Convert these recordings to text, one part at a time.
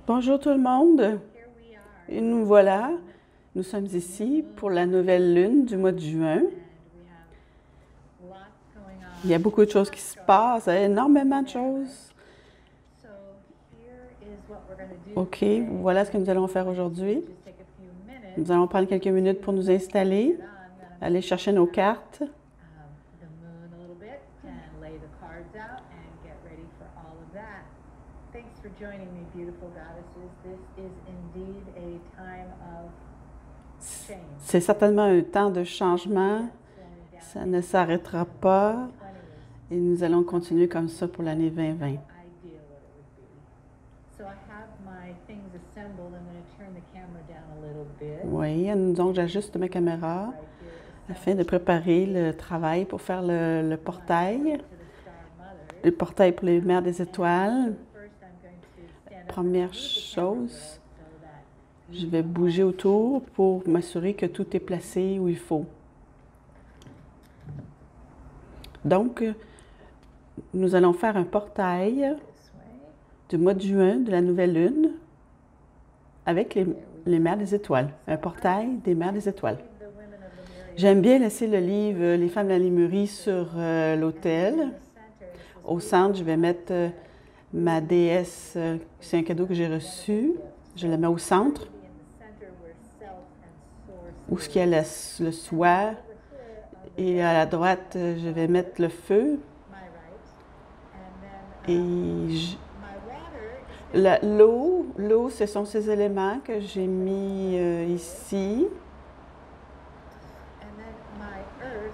Bonjour tout le monde, et nous voilà, nous sommes ici pour la nouvelle lune du mois de juin. Il y a beaucoup de choses qui se passent, énormément de choses. OK, voilà ce que nous allons faire aujourd'hui. Nous allons prendre quelques minutes pour nous installer, aller chercher nos cartes. C'est certainement un temps de changement. Ça ne s'arrêtera pas. Et nous allons continuer comme ça pour l'année 2020. Oui, donc j'ajuste ma caméra afin de préparer le travail pour faire le portail pour les mères des étoiles. Première chose, je vais bouger autour pour m'assurer que tout est placé où il faut. Donc, nous allons faire un portail du mois de juin de la nouvelle lune avec les mères des étoiles. Un portail des mères des étoiles. J'aime bien laisser le livre Les femmes de la Lémurie sur l'autel. Au centre, je vais mettre ma déesse, c'est un cadeau que j'ai reçu. Je la mets au centre, où ce qu'il y a le soi. Et à la droite, je vais mettre le feu. Et l'eau, ce sont ces éléments que j'ai mis ici.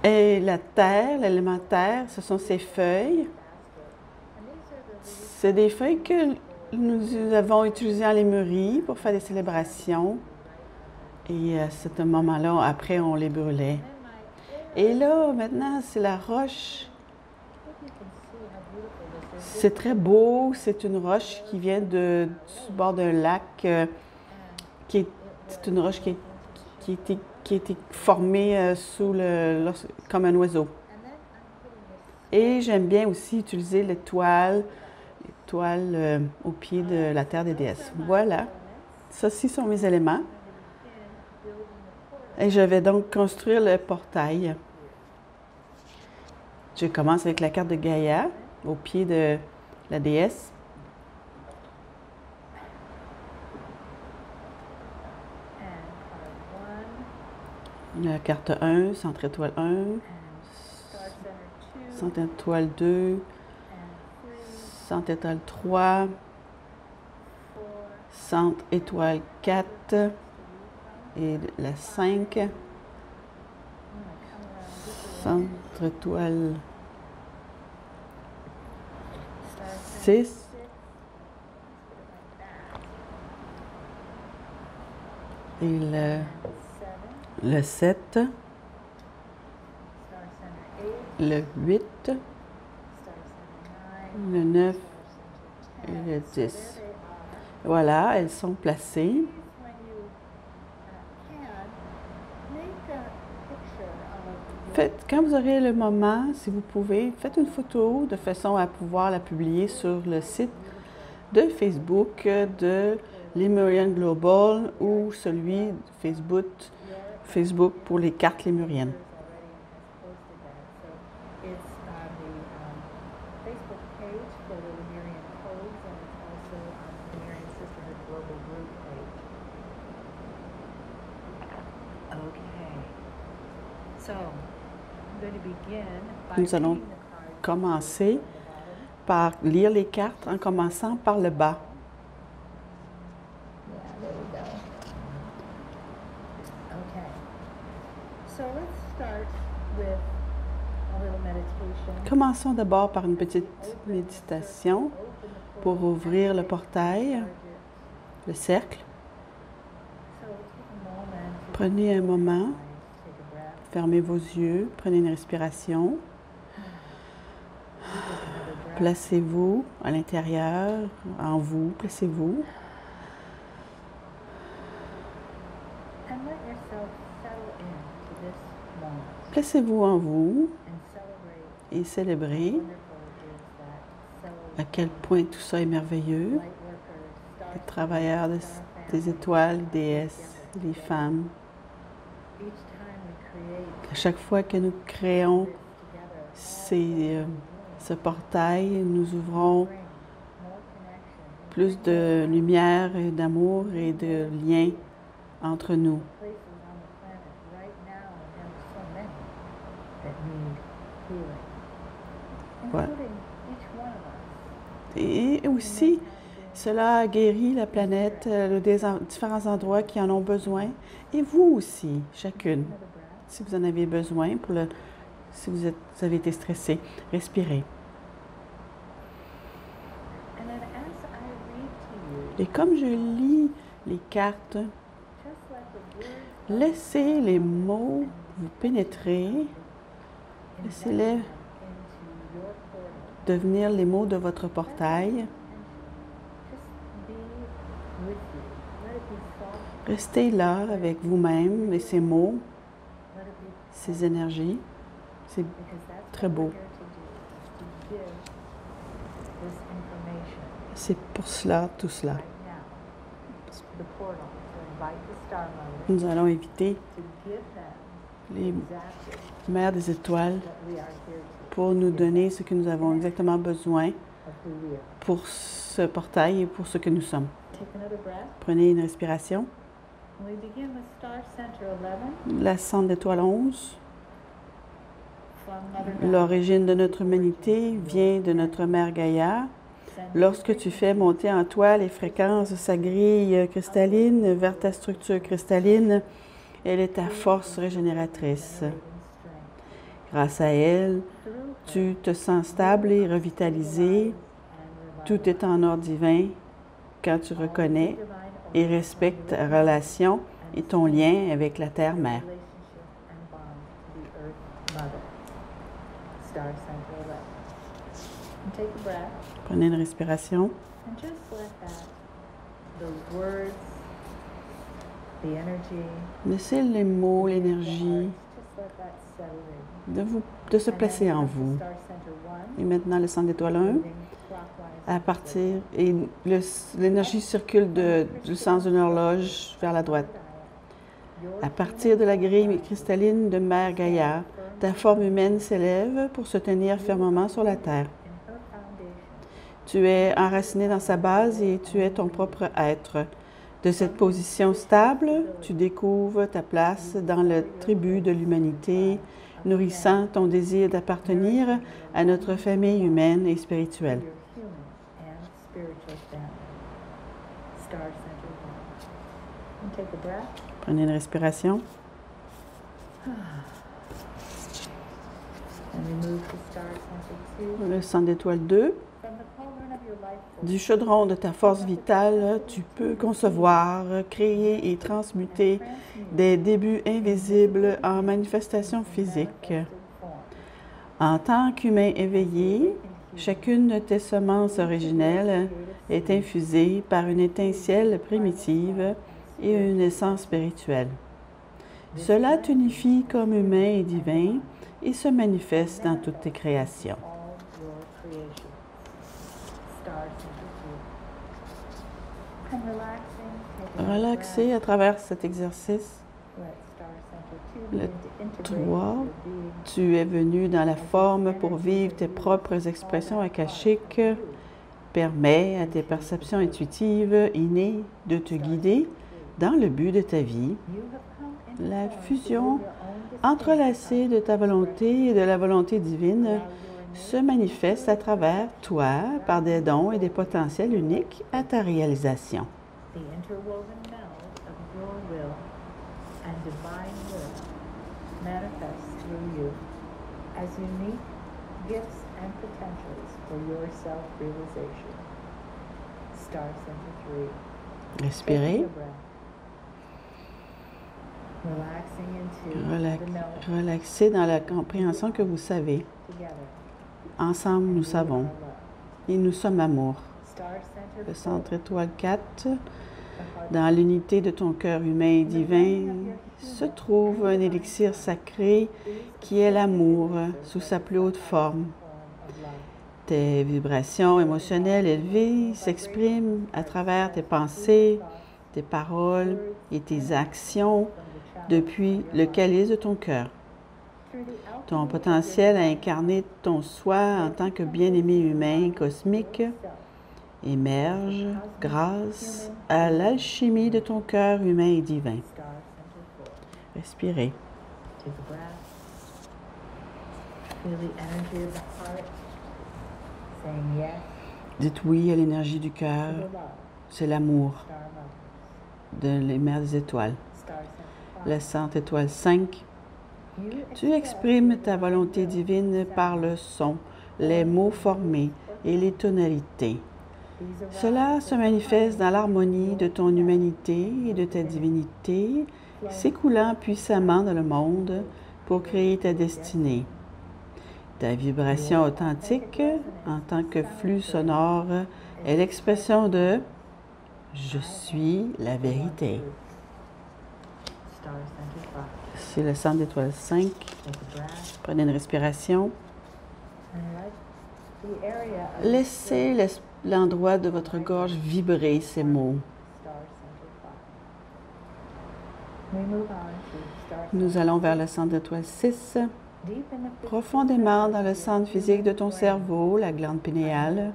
Et la terre, l'élément terre, ce sont ces feuilles. C'est des feuilles que nous avons utilisées en Lémurie pour faire des célébrations. Et à ce moment-là, après, on les brûlait. Et là, maintenant, c'est la roche. C'est très beau. C'est une roche qui vient du bord d'un lac. C'est une roche qui a été formée comme un oiseau. Et j'aime bien aussi utiliser l'étoile au pied de la terre des déesses. Voilà. Ceux-ci sont mes éléments. Et je vais donc construire le portail. Je commence avec la carte de Gaïa au pied de la déesse. La carte 1, centre étoile 1, centre étoile 2, centre étoile 3, centre étoile 4 et la 5, centre étoile 6, et le 7, le 8, le 9 et le 10. Voilà, elles sont placées. Quand vous aurez le moment, si vous pouvez, faites une photo de façon à pouvoir la publier sur le site de Facebook de Lemurian Global ou celui de Facebook pour les cartes lémuriennes. Nous allons commencer par lire les cartes en commençant par le bas. Commençons d'abord par une petite méditation pour ouvrir le portail, le cercle. Prenez un moment, fermez vos yeux, prenez une respiration. Placez-vous à l'intérieur, en vous, placez-vous. Placez-vous en vous et célébrez à quel point tout ça est merveilleux. les travailleurs des étoiles, les déesses, les femmes. À chaque fois que nous créons ce portail, nous ouvrons plus de lumière et d'amour et de lien entre nous. Ouais. Et aussi, cela guérit la planète, différents endroits qui en ont besoin, et vous aussi, chacune, si vous en avez besoin, si vous avez été stressé, respirez. Et comme je lis les cartes, laissez les mots vous pénétrer, laissez-les devenir les mots de votre portail. Restez là avec vous-même et ces mots, ces énergies. C'est très beau. C'est pour cela, tout cela. Nous allons inviter les mères des étoiles pour nous donner ce que nous avons exactement besoin pour ce portail et pour ce que nous sommes. Prenez une respiration. La centre d'étoile 11. L'origine de notre humanité vient de notre mère Gaïa. Lorsque tu fais monter en toi les fréquences de sa grille cristalline vers ta structure cristalline, elle est ta force régénératrice. Grâce à elle, tu te sens stable et revitalisé. Tout est en ordre divin quand tu reconnais et respectes ta relation et ton lien avec la Terre-Mère. Prenez une respiration. Laissez les mots, l'énergie de se placer en vous. Et maintenant, le centre d'étoile 1, et l'énergie circule du sens d'une horloge vers la droite. À partir de la grille cristalline de Mère Gaïa, ta forme humaine s'élève pour se tenir fermement sur la Terre. Tu es enraciné dans sa base et tu es ton propre être. De cette position stable, tu découvres ta place dans le tribu de l'humanité, nourrissant ton désir d'appartenir à notre famille humaine et spirituelle. Prenez une respiration. Le centre d'étoile 2. Du chaudron de ta force vitale, tu peux concevoir, créer et transmuter des débuts invisibles en manifestations physiques. En tant qu'humain éveillé, chacune de tes semences originelles est infusée par une étincelle primitive et une essence spirituelle. Cela t'unifie comme humain et divin et se manifeste dans toutes tes créations. Relaxez à travers cet exercice. Le 3, tu es venu dans la forme pour vivre tes propres expressions akashiques. Permets à tes perceptions intuitives innées de te guider dans le but de ta vie. La fusion entrelacée de ta volonté et de la volonté divine se manifeste à travers toi par des dons et des potentiels uniques à ta réalisation. Respirez. Relaxez dans la compréhension que vous savez. Ensemble, nous savons. Et nous sommes amour. Le centre étoile 4, dans l'unité de ton cœur humain et divin, se trouve un élixir sacré qui est l'amour sous sa plus haute forme. Tes vibrations émotionnelles élevées s'expriment à travers tes pensées, tes paroles et tes actions depuis le calice de ton cœur. Ton potentiel à incarner ton soi en tant que bien-aimé humain cosmique émerge grâce à l'alchimie de ton cœur humain et divin. Respirez. Dites oui à l'énergie du cœur. C'est l'amour de les mers des étoiles. La Sainte Étoile 5. Tu exprimes ta volonté divine par le son, les mots formés et les tonalités. Cela se manifeste dans l'harmonie de ton humanité et de ta divinité, s'écoulant puissamment dans le monde pour créer ta destinée. Ta vibration authentique, en tant que flux sonore, est l'expression de « Je suis la vérité ». C'est le centre d'étoile 5. Prenez une respiration. Laissez l'endroit de votre gorge vibrer ces mots. Nous allons vers le centre d'étoile 6. Profondément dans le centre physique de ton cerveau, la glande pinéale,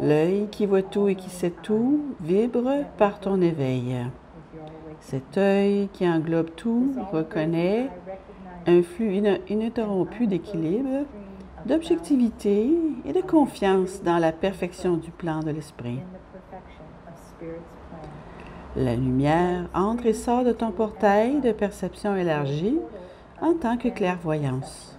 l'œil qui voit tout et qui sait tout vibre par ton éveil. Cet œil qui englobe tout reconnaît un flux ininterrompu d'équilibre, d'objectivité et de confiance dans la perfection du plan de l'esprit. La lumière entre et sort de ton portail de perception élargie en tant que clairvoyance.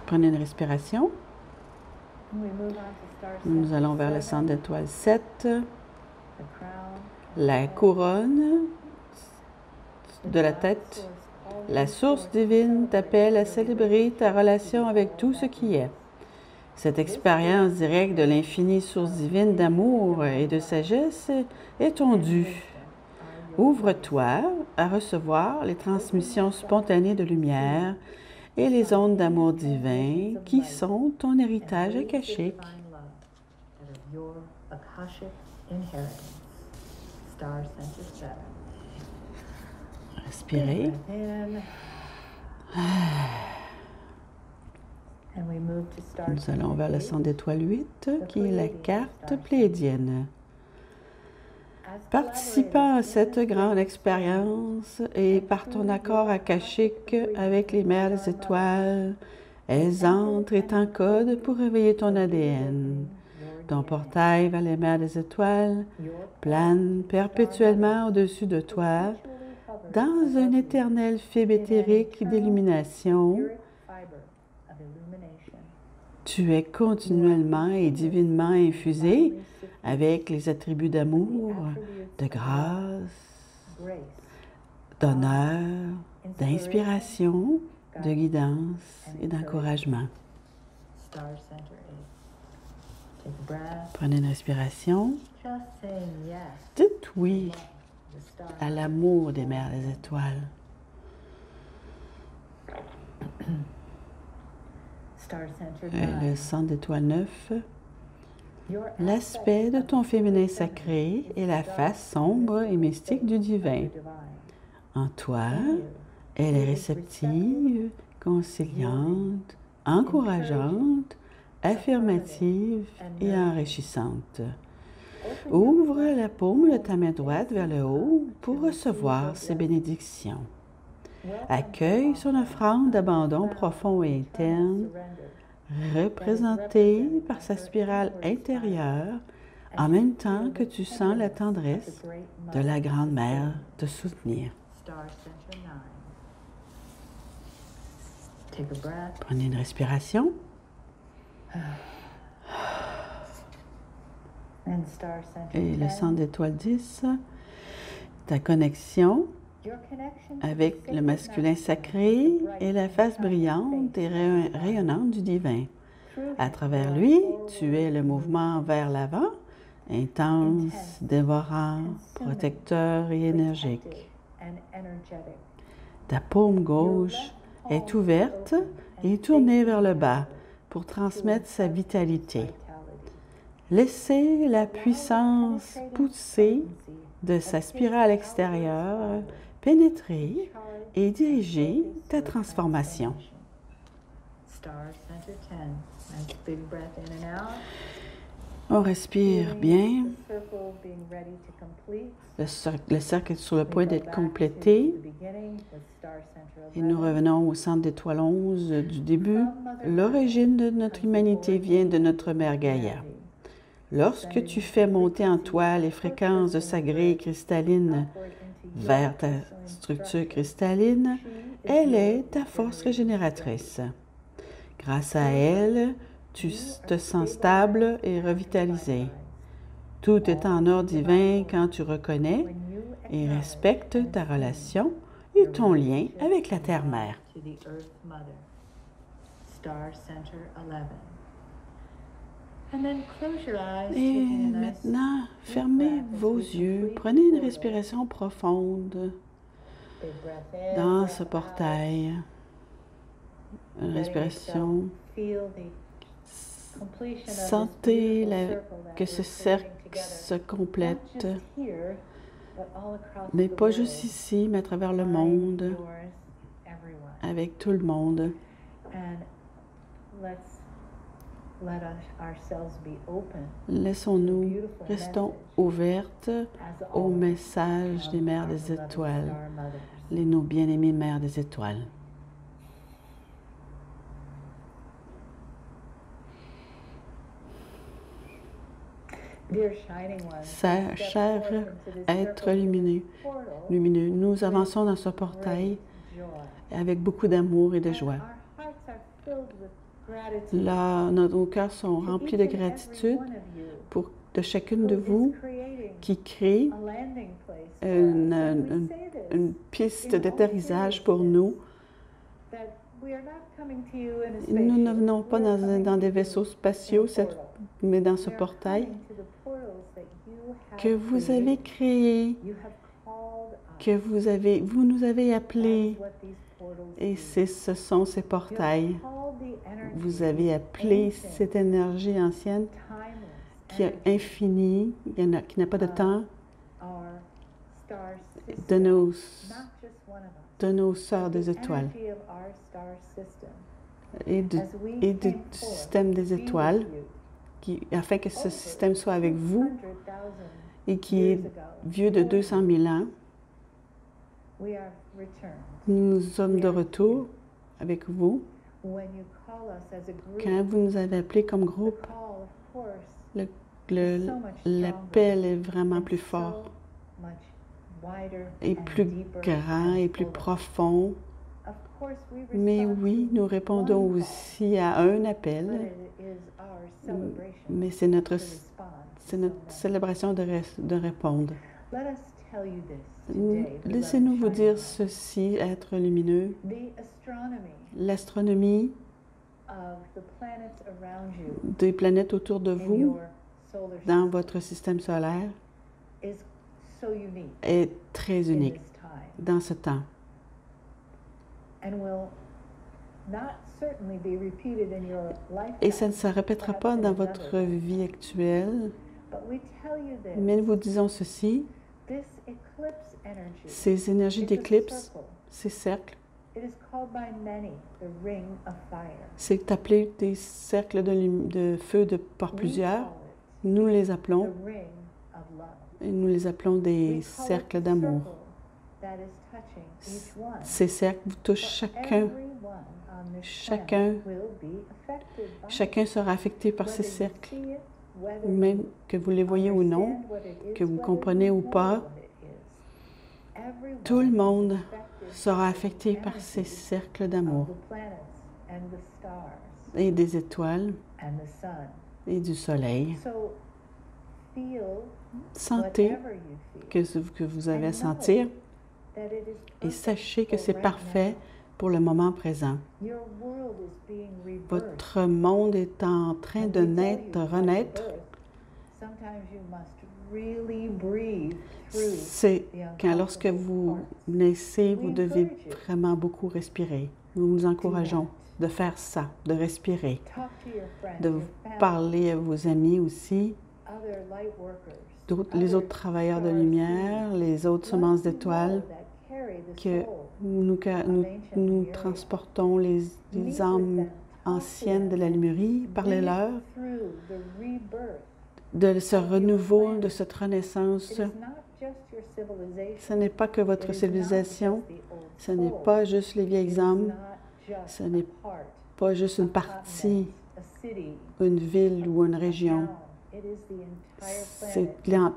Prenez une respiration. Nous allons vers le centre d'étoile 7. La couronne de la tête. La source divine t'appelle à célébrer ta relation avec tout ce qui est. Cette expérience directe de l'infinie source divine d'amour et de sagesse est ton dû. Ouvre-toi à recevoir les transmissions spontanées de lumière et les ondes d'amour divin qui sont ton héritage akashique. Respirez. Nous allons vers le centre d'étoile 8, qui est la carte pléiadienne. Participant à cette grande expérience et par ton accord akashique avec les mers des étoiles, elles entrent et t'encodent pour réveiller ton ADN. Ton portail vers les mers des étoiles plane perpétuellement au-dessus de toi dans un éternel fibre éthérique d'illumination. Tu es continuellement et divinement infusé avec les attributs d'amour, de grâce, d'honneur, d'inspiration, de guidance et d'encouragement. Prenez une respiration. Dites oui à l'amour des mers des étoiles. Le centre d'étoile 9. L'aspect de ton féminin sacré est la face sombre et mystique du divin. En toi, elle est réceptive, conciliante, encourageante, affirmative et enrichissante. Ouvre la paume de ta main droite vers le haut pour recevoir ses bénédictions. Accueille son offrande d'abandon profond et interne, représentée par sa spirale intérieure, en même temps que tu sens la tendresse de la Grande Mère te soutenir. Prenez une respiration. Et le centre d'étoile 10, ta connexion avec le masculin sacré et la face brillante et rayonnante du divin. À travers lui, tu es le mouvement vers l'avant, intense, dévorant, protecteur et énergique. Ta paume gauche est ouverte et tournée vers le bas pour transmettre sa vitalité. Laissez la puissance poussée de sa spirale extérieure pénétrer et diriger ta transformation. On respire bien. Le cercle est sur le point d'être complété. Et nous revenons au centre d'étoile 11 du début. L'origine de notre humanité vient de notre mère Gaïa. Lorsque tu fais monter en toi les fréquences de sa grille cristalline vers ta structure cristalline, elle est ta force régénératrice. Grâce à elle, tu te sens stable et revitalisé. Tout est en ordre divin quand tu reconnais et respectes ta relation et ton lien avec la Terre-Mère. Et maintenant, fermez vos yeux, prenez une respiration profonde dans ce portail. Une respiration. Sentez que ce cercle se complète, mais pas juste ici, mais à travers le monde, avec tout le monde. Restons ouvertes au message des mères des étoiles, nos bien-aimées mères des étoiles. Cher être lumineux, nous avançons dans ce portail avec beaucoup d'amour et de joie. Là, nos cœurs sont remplis de gratitude de chacune de vous qui crée une piste d'atterrissage pour nous. Nous ne venons pas dans des vaisseaux spatiaux, mais dans ce portail que vous avez créé, que vous nous avez appelés. Et ce sont ces portails. Vous avez appelé cette énergie ancienne qui est infinie, qui n'a pas de temps, de nos sœurs des étoiles et du système des étoiles, afin que ce système soit avec vous et qui est vieux de 200 000 ans. Nous sommes de retour avec vous. Quand vous nous avez appelés comme groupe, l'appel est vraiment plus fort et plus grand et plus profond. Mais oui, nous répondons aussi à un appel, mais c'est notre célébration de répondre. Laissez-nous vous dire ceci, être lumineux. L'astronomie des planètes autour de vous, dans votre système solaire, est très unique dans ce temps. Et ça ne se répétera pas dans votre vie actuelle, mais nous vous disons ceci, ces énergies d'éclipse, ces cercles, c'est appelé des cercles de feu par plusieurs. Nous les appelons, et nous les appelons des cercles d'amour. Ces cercles vous touchent chacun sera affecté par ces cercles, même que vous les voyez ou non, que vous comprenez ou pas. Tout le monde sera affecté par ces cercles d'amour et des étoiles et du soleil. Sentez que vous avez à sentir et sachez que c'est parfait pour le moment présent. Votre monde est en train de renaître. C'est quand lorsque vous naissez, vous devez vraiment beaucoup respirer. Nous vous encourageons de faire ça, de respirer, de parler à vos amis aussi, les autres travailleurs de lumière, les autres semences d'étoiles, que nous transportons les âmes anciennes de la lumière, parlez-leur de ce renouveau, de cette renaissance. Ce n'est pas que votre civilisation, ce n'est pas juste les vieilles âmes, ce n'est pas juste une partie, une ville ou une région. C'est la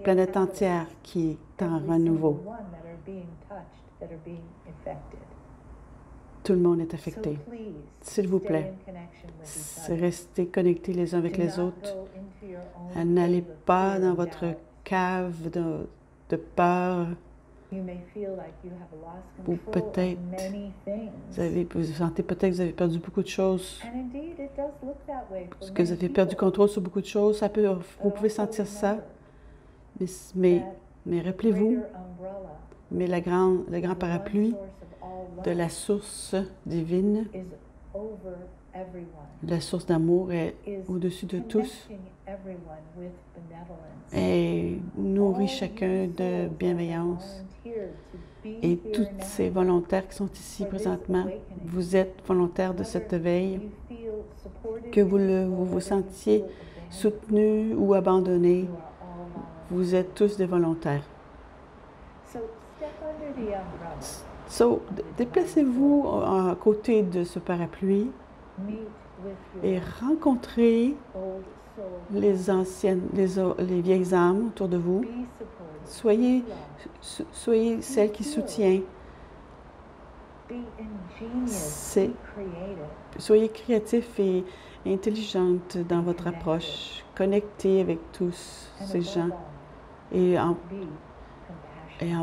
planète entière qui est en renouveau. Tout le monde est affecté. S'il vous plaît, restez connectés les uns avec les autres. N'allez pas dans votre cave de peur. Ou peut-être, vous sentez peut-être que vous avez perdu beaucoup de choses. Parce que vous avez perdu contrôle sur beaucoup de choses. Vous pouvez sentir ça. Mais rappelez-vous, mais le grand parapluie de la source divine, la source d'amour est au-dessus de tous et nourrit chacun de bienveillance. Et tous ces volontaires qui sont ici présentement, vous êtes volontaires de cette veille, que vous vous sentiez soutenus ou abandonnés, vous êtes tous des volontaires. Déplacez-vous à côté de ce parapluie et rencontrez les anciennes, les vieilles âmes autour de vous. Soyez celle qui soutient. Soyez créatifs et intelligente dans votre approche. Connectez avec tous ces gens. Et en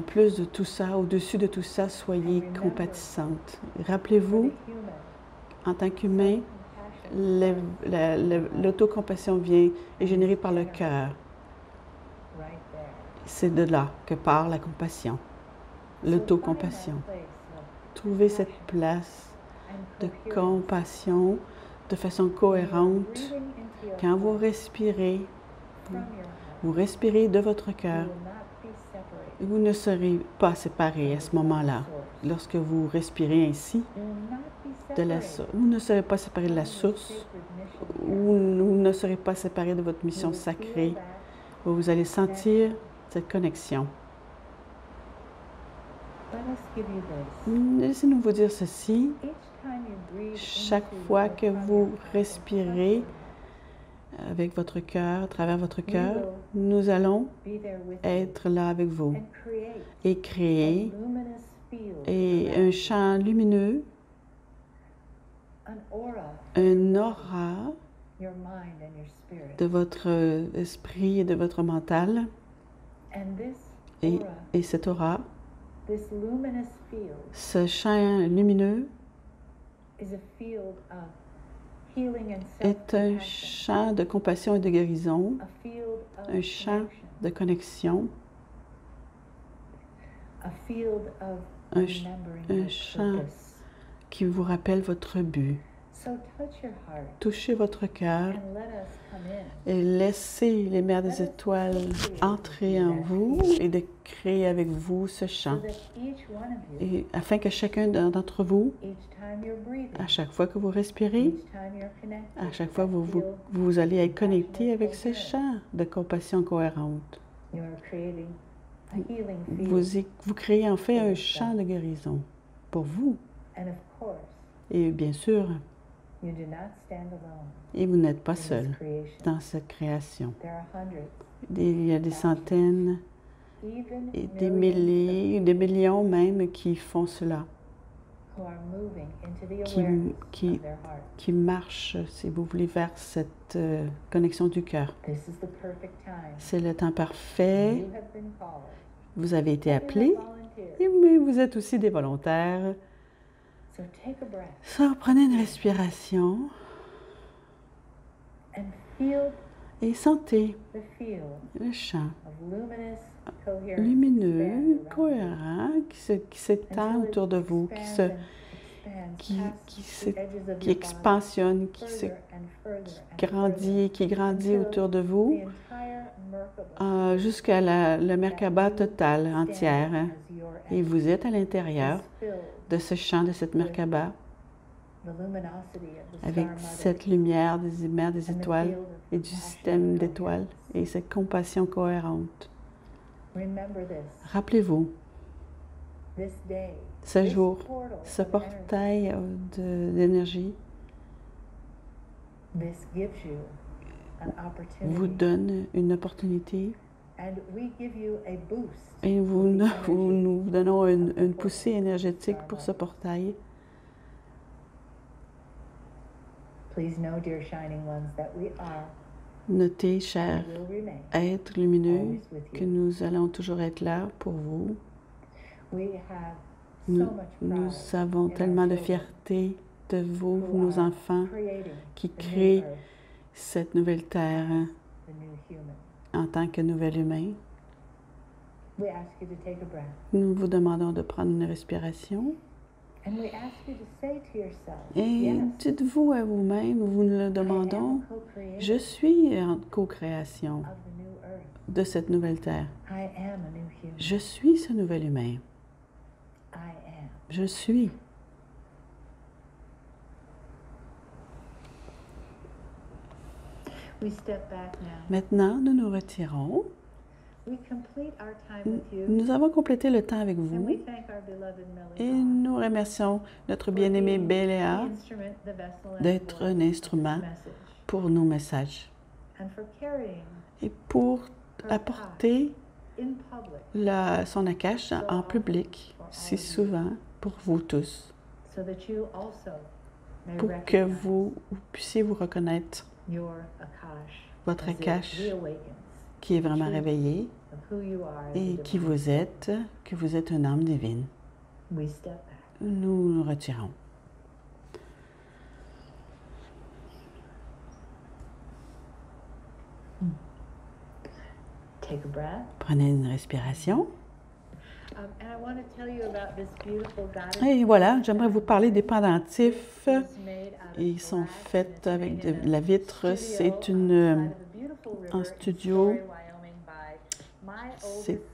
plus de tout ça, au-dessus de tout ça, soyez compatissante. Rappelez-vous, en tant qu'humain, l'autocompassion est générée par le cœur. C'est de là que part la compassion, l'autocompassion. Trouvez cette place de compassion de façon cohérente. Quand vous respirez de votre cœur. Vous ne serez pas séparés à ce moment-là. Lorsque vous respirez ainsi, vous ne serez pas séparés de la source, vous ne serez pas séparés de votre mission sacrée. Vous allez sentir cette connexion. Laissez-nous vous dire ceci. Chaque fois que vous respirez avec votre cœur, à travers votre cœur, nous allons être là avec vous et créer un champ lumineux, un aura de votre esprit et de votre mental. Et cette aura, ce champ lumineux est un champ de compassion et de guérison, un champ de connexion, un champ qui vous rappelle votre but. Touchez votre cœur et laissez les mers des étoiles entrer en vous et de créer avec vous ce champ. Et afin que chacun d'entre vous, à chaque fois que vous respirez, à chaque fois que vous allez être connecté avec ce champ de compassion cohérente. Vous créez en fait un champ de guérison pour vous. Et bien sûr, et vous n'êtes pas seul dans cette création. Il y a des centaines, et des milliers, des millions même qui font cela, qui marchent, si vous voulez, vers cette connexion du cœur. C'est le temps parfait. Vous avez été appelés, mais vous êtes aussi des volontaires. Prenez une respiration Et sentez le champ lumineux, cohérent, qui s'étend autour de vous, qui expansionne, qui grandit autour de vous, jusqu'à la Merkaba totale, entière. Et vous êtes à l'intérieur de ce champ, de cette Merkaba, avec cette lumière des mers des étoiles et du système d'étoiles et cette compassion cohérente. Rappelez-vous, ce jour, ce portail d'énergie vous donne une opportunité et nous donnons une poussée énergétique pour ce portail. Notez, chers êtres lumineux, que nous allons toujours être là pour vous. Nous avons tellement de fierté de vous, nos enfants, qui créent cette nouvelle terre en tant que nouvel humain. Nous vous demandons de prendre une respiration. Et dites-vous à vous-même, nous vous le demandons, je suis en co-création de cette nouvelle terre. Je suis ce nouvel humain. Je suis. Maintenant, nous nous retirons. Nous avons complété le temps avec vous et nous remercions notre bien-aimé Béléa d'être un instrument pour nos messages et pour apporter son akash en public si souvent pour vous tous, pour que vous puissiez vous reconnaître votre akash qui est vraiment réveillé et qui vous êtes, que vous êtes une âme divine. Nous nous retirons. Prenez une respiration. Et voilà, j'aimerais vous parler des pendentifs. Ils sont faits avec de la vitre. C'est un studio.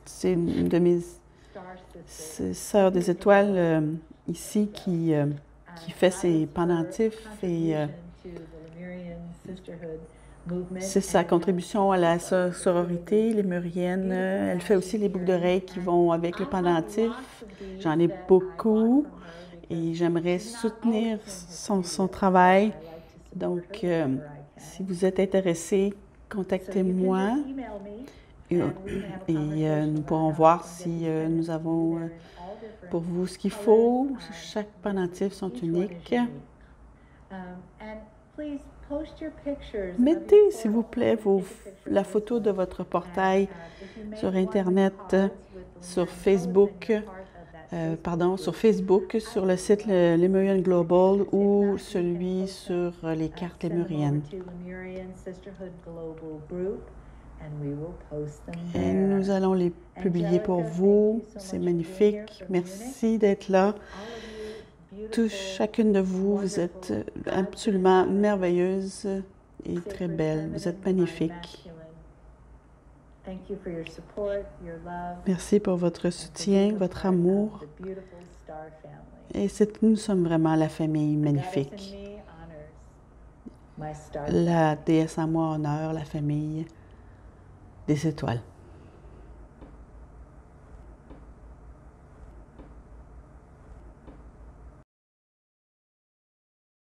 C'est une de mes sœurs des étoiles ici qui fait ces pendentifs et c'est sa contribution à la sororité lémurienne. Elle fait aussi les boucles d'oreilles qui vont avec le pendentif. J'en ai beaucoup et j'aimerais soutenir son travail. Donc, si vous êtes intéressé, contactez-moi et nous pourrons voir si nous avons pour vous ce qu'il faut. Chaque pendentif sont uniques. Mettez, s'il vous plaît, la photo de votre portail sur Internet, sur Facebook, sur le site Lemurian Global ou celui sur les cartes lémuriennes. Et nous allons les publier pour vous. C'est magnifique. Merci d'être là. Chacune de vous, vous êtes absolument merveilleuse et très belle. Vous êtes magnifique. Merci pour votre soutien, votre amour. Et nous sommes vraiment la famille magnifique. La déesse en moi honore la famille des étoiles.